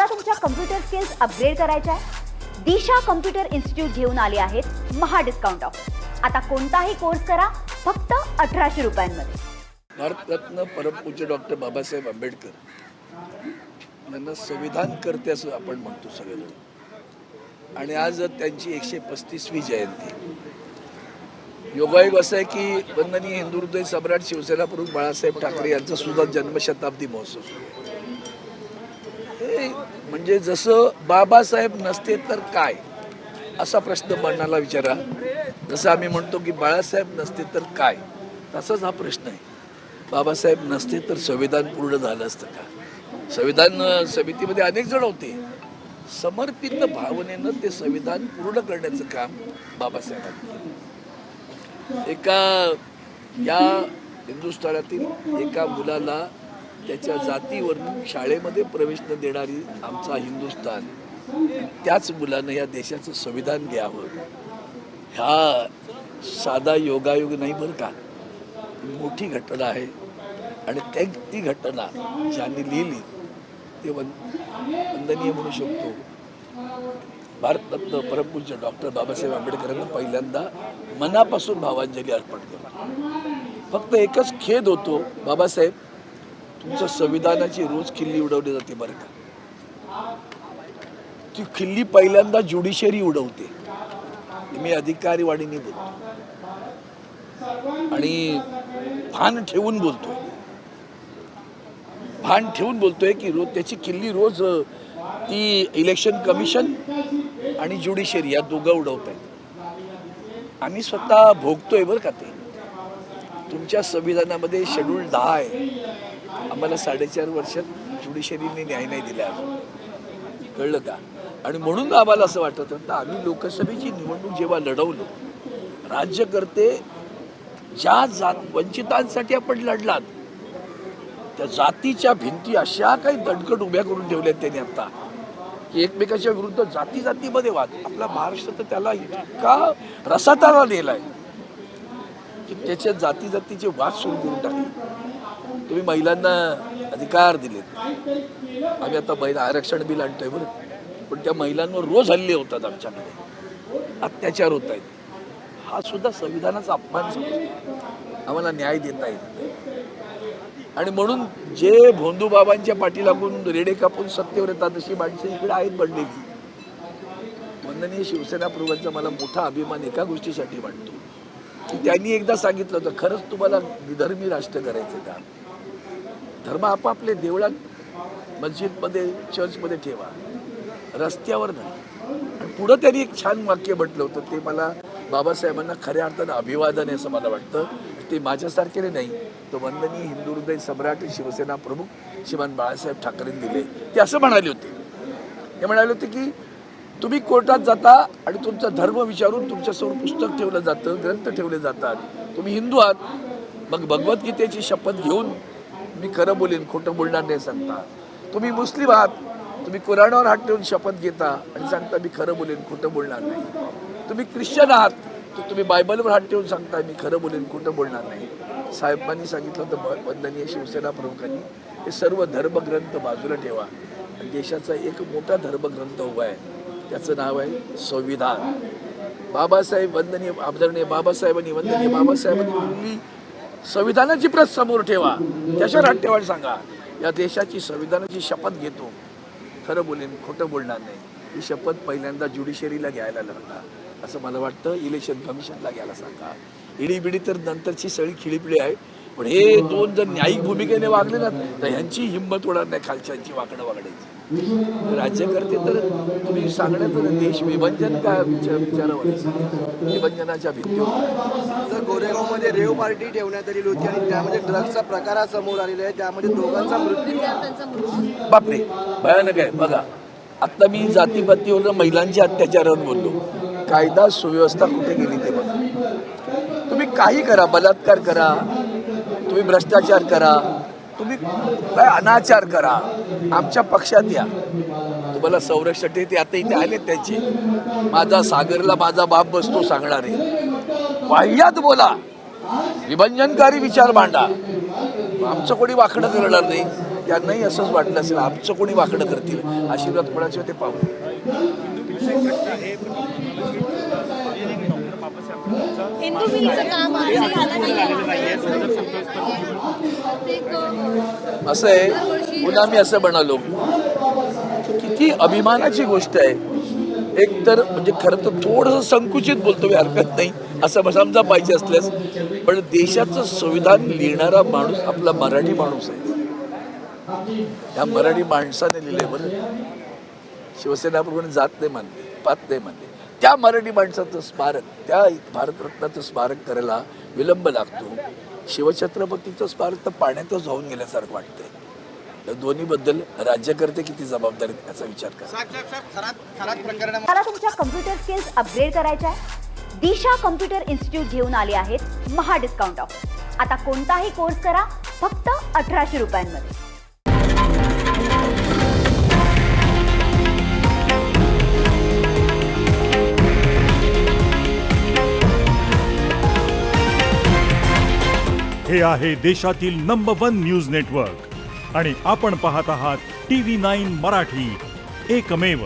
तुमच्या computer skills upgrade करायच्या आहे? दिशा कम्प्युटर इन्स्टिट्यूट घेऊन आले आहेत महा डिस्काउंट ऑफर. आता कोणताही कोर्स करा फक्त 1800 रुपयांमध्ये. भारतरत्न परमपूज्य डॉक्टर बाबासाहेब आंबेडकर यांना संविधान करते असं आपण म्हणतो सगळेजण, आणि आज त्यांची 135वी जयंती. योगायोग असं आहे की वंदनीय हिंदू हृदय सम्राट शिवसेना प्रमुख बाळासाहेब ठाकरे यांचा सुद्धा जन्मशताब्दी महोत्सव सुरू आहे. हे म्हणजे जसं बाबासाहेब नसते तर काय असा प्रश्न मनाला विचारा, जसं आम्ही म्हणतो की बाळासाहेब नसते तर काय, तसाच हा प्रश्न आहे. बाबासाहेब नसते तर संविधान पूर्ण झालं असतं का? संविधान समितीमध्ये अनेक जण होते, समर्पित भावनेनं ते संविधान पूर्ण करण्याचं काम बाबासाहेबांनी केलं. एका या हिंदुस्थानातील एका मुलाला त्याच्या जातीवरून शाळेमध्ये प्रवेश न देणारी आमचा हिंदुस्थान, त्याच मुलानं या देशाचं संविधान घ्यावं, ह्या साधा योगायोग नाही बरं का, मोठी घटना आहे. आणि ती घटना ज्यांनी लिहिली ते वंदनीय म्हणू शकतो. भारतरत्न परमपूज्य डॉक्टर बाबासाहेब आंबेडकरांना पहिल्यांदा मनापासून भावांजली अर्पण करतो. फक्त एकच खेद होतो, बाबासाहेब तुमच्या संविधानाची रोज खिल्ली उडवली जाते बरं का. ती खिल्ली पहिल्यांदा ज्युडिशरी उडवते. मी अधिकारीवाडीने बोलतो आणि भान ठेवून बोलतोय की रोज त्याची किल्ली रोज ती इलेक्शन कमिशन आणि ज्युडिशरी या दोघं उडवत आहेत. आम्ही स्वतः भोगतोय बरं का. ते तुमच्या संविधानामध्ये शेड्यूल 10 आहे. आम्हाला 4.5 वर्षात ज्युडिशरीने न्याय नाही दिला, कळलं का? आणि म्हणून आम्हाला असं वाटत होतं, आम्ही लोकसभेची निवडणूक जेव्हा लढवलो, राज्यकर्ते ज्या वंचितांसाठी आपण लढलात, त्या जातीच्या भिंती अशा काही दणकट उभ्या करून ठेवल्यात त्यांनी आता की एकमेकाच्या विरुद्ध जातीमध्ये वाद. आपला महाराष्ट्र तर त्याला इतका रसाताला नेलाय की त्याच्या जातीचे वाद सुरू करून टाकले. तुम्ही महिलांना अधिकार दिलेत. आम्ही आता महिला आरक्षण बिल आणतोय बरं, पण त्या महिलांवर रोज हल्ले होतात, आमच्याकडे अत्याचार होत आहेत. हा सुद्धा संविधानाचा अपमान समजतो. आम्हाला न्याय देता येत नाही. आणि म्हणून जे भोंदूबाबांच्या पाठी लागून रेडे कापून सत्तेवर येतात अशी माणसं इकडे आहेत बनलेली. वंदनीय शिवसेना प्रमुखांचा मला मोठा अभिमान एका गोष्टीसाठी वाटतो की त्यांनी एकदा सांगितलं होतं, खरंच तुम्हाला विधर्मी राष्ट्र करायचं का? धर्म आपापले देवळात, मस्जिदमध्ये, चर्चमध्ये ठेवा, रस्त्यावर नाही. आणि पुढं त्यांनी एक छान वाक्य म्हटलं होतं, ते मला बाबासाहेबांना खऱ्या अर्थानं अभिवादन आहे असं मला वाटतं. ते माझ्यासारखेने नाही, तो वंदनीय हिंदू हृदय सम्राट शिवसेना प्रमुख श्रीमान बाळासाहेब ठाकरेंनी दिले. ते असं म्हणाले होते, हे म्हणाले होते की तुम्ही कोर्टात जाता आणि तुमचा धर्म विचारून तुमच्यासमोर पुस्तक ठेवलं जातं, ग्रंथ ठेवले जातात. तुम्ही हिंदू आहात, मग भगवद्गीतेची शपथ घेऊन मी खरं बोलेन, खोटं बोलणार नाही सांगता. तुम्ही मुस्लिम आहात, तुम्ही कुराणावर हात ठेवून शपथ घेता आणि सांगता मी खरं बोलेन, खोटं बोलणार नाही. तुम्ही ख्रिश्चन आहात, तर तुम्ही बायबलवर हात ठेवून सांगता मी खरं बोलेन, खोटं बोलणार नाही. साहेबांनी सांगितलं होतं, वंदनीय शिवसेना प्रमुखांनी, हे सर्व धर्मग्रंथ बाजूला ठेवा आणि देशाचा एक मोठा धर्मग्रंथ उभा आहे, त्याचं नाव आहे संविधान. बाबासाहेब वंदनीय आदरणीय बाबासाहेबांनी वंदनीय बाबासाहेबांनी संविधानाची प्रत समोर ठेवा, त्याच्यावर हात ठेवा, सांगा या देशाची संविधानाची शपथ घेतो, खरं बोलेन, खोटं बोलणार नाही. ही शपथ पहिल्यांदा ज्युडिशरीला घ्यायला लागला असं मला वाटतं. इलेक्शन कमिशनला घ्यायला सांगा. इडीबिडी तर नंतरची सगळी खिळीपिळी आहे, पण हे दोन जर न्यायिक भूमिकेने वागले ना तर ह्यांची हिंमत होणार नाही खालच्यांची वागण्याची. राज्यकर्ते तर तुम्ही सांगण्यात देश विभंजन का विचारावं, विभंजनाच्या भिंतीवर. गोरेगावमध्ये रेव पार्टी ठेवण्यात आली होती आणि त्यामध्ये ड्रग्सचा प्रकार समोर आलेला आहे, त्यामध्ये दोघांचा मृत्यू. बापरे, भयानक आहे. बघा, आता मी जातीपातीवर महिलांच्या अत्याचारावर बोललो. कायदा सुव्यवस्था कुठे गेली ते बघा. तुम्ही काही करा, बलात्कार करा, तुम्ही भ्रष्टाचार करा, तुम्ही काय अनाचार करा, आमच्या पक्षात या, तुम्हाला संरक्षण ते आता इथे आलेत त्यांचे. माझा सागरला माझा बाप बसतो सांगणारे, वाह्यात बोला, विभंजनकारी विचार मांडा, आमचं कोणी वाकडं करणार नाही. त्यांनाही असंच वाटलं असेल आमचं कोणी वाकडं करतील, आशीर्वाद कोणाचे ते पाहू. हिंदू बिलचं काम अजूनही झालं नाहीये. असं आहे, पुन्हा मी असं म्हणालो, किती अभिमानाची गोष्ट आहे. एक तर म्हणजे खरं तर थोडंसं संकुचित बोलतो मी, हरकत नाही असं समजा पाहिजे असल्यास, पण देशाचं संविधान लिहिणारा माणूस आपला मराठी माणूस आहे. त्या मराठी माणसाने लिहिलंय बरं. शिवसेनाप्रमाणे जात नाही मानले, पात नाही मानले. त्या मराठी माणसाचं स्मारक, त्या भारतरत्नाचं स्मारक करायला विलंब लागतो. शिवछत्रपतीचं स्मारक तर पाण्यातच वाहून गेल्यासारखं वाटतंय. या दोन्हीबद्दल राज्यकर्ते किती जबाबदार आहेत याचा विचार करा. मला तुमच्या कम्प्युटर स्किल्स अपग्रेड करायच्या आहे? दिशा कम्प्युटर इन्स्टिट्यूट घेऊन आले आहेत महा डिस्काउंट ऑफ. आता कोणताही कोर्स करा फक्त 1800 रुपयांमध्ये. हे आहे देशातील नंबर 1 न्यूज नेटवर्क आणि आपण पाहत आहात TV9 मराठी, एकमेव.